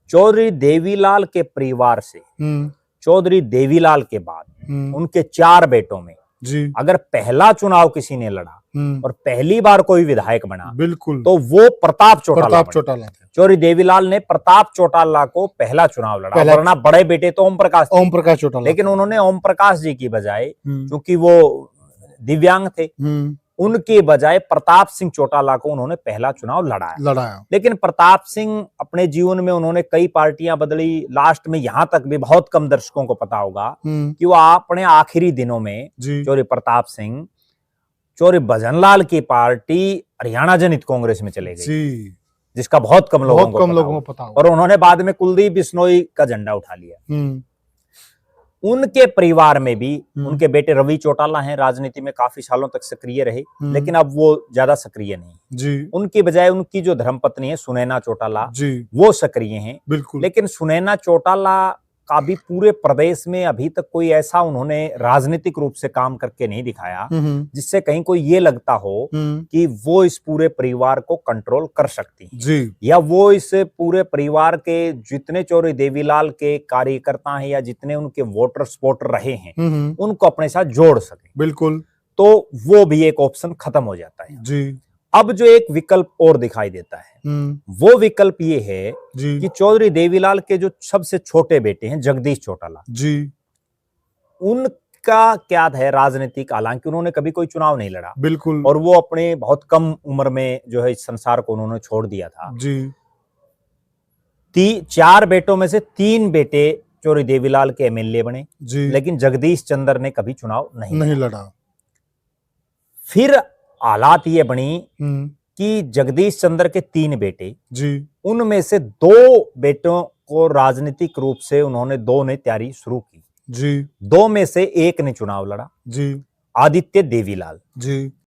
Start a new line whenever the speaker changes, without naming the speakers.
चौधरी देवीलाल के परिवार से चौधरी देवीलाल के बाद उनके 4 बेटों में
जी
अगर पहला चुनाव किसी ने लड़ा और पहली बार कोई विधायक बना
बिल्कुल
तो वो प्रताप चौटाला बने।
चौटाला थे।
चौधरी देवीलाल ने प्रताप चौटाला को पहला चुनाव लड़ा, वरना बड़े बेटे तो ओम प्रकाश
चौटाला,
लेकिन उन्होंने ओम प्रकाश जी की बजाय, क्योंकि वो दिव्यांग थे, उनके बजाय प्रताप सिंह चौटाला को उन्होंने पहला चुनाव लड़ाया। लेकिन प्रताप सिंह अपने जीवन में उन्होंने कई पार्टियां बदली, लास्ट में यहां तक भी बहुत कम दर्शकों को पता होगा कि वो अपने आखिरी दिनों में चौधरी प्रताप सिंह चौधरी भजनलाल की पार्टी हरियाणा जनहित कांग्रेस में चले गए, जिसका बहुत कम लोगों को पता होगा। और उन्होंने बाद में कुलदीप बिश्नोई का झंडा उठा लिया। उनके परिवार में भी उनके बेटे रवि चौटाला हैं, राजनीति में काफी सालों तक सक्रिय रहे, लेकिन अब वो ज्यादा सक्रिय नहीं। उनकी बजाय उनकी जो धर्मपत्नी है सुनैना चौटाला, वो सक्रिय हैं। लेकिन सुनैना चौटाला का भी पूरे प्रदेश में अभी तक कोई ऐसा उन्होंने राजनीतिक रूप से काम करके नहीं दिखाया जिससे कहीं कोई ये लगता हो कि वो इस पूरे परिवार को कंट्रोल कर सकती है, या वो इस पूरे परिवार के जितने चौधरी देवीलाल के कार्यकर्ता हैं या जितने उनके वोटर सपोर्टर रहे हैं उनको अपने साथ जोड़ सके।
बिल्कुल।
तो वो भी एक ऑप्शन खत्म हो जाता है। अब जो एक विकल्प और दिखाई देता है वो विकल्प ये है कि चौधरी देवीलाल के जो सबसे छोटे बेटे हैं जगदीश चौटाला उनका क्या है राजनीतिक, हालांकि उन्होंने कभी कोई चुनाव नहीं लड़ा,
बिल्कुल,
और वो अपने बहुत कम उम्र में जो है इस संसार को उन्होंने छोड़ दिया था। 4 बेटों में से 3 बेटे चौधरी देवीलाल के एमएलए बने, लेकिन जगदीश चंद्र ने कभी चुनाव नहीं लड़ा। फिर हालात ये बनी कि जगदीश चंद्र के 3 बेटे, उनमें से 2 बेटों को राजनीतिक रूप से उन्होंने 2 ने तैयारी शुरू की। 2 में से 1 ने चुनाव लड़ा, आदित्य देवीलाल।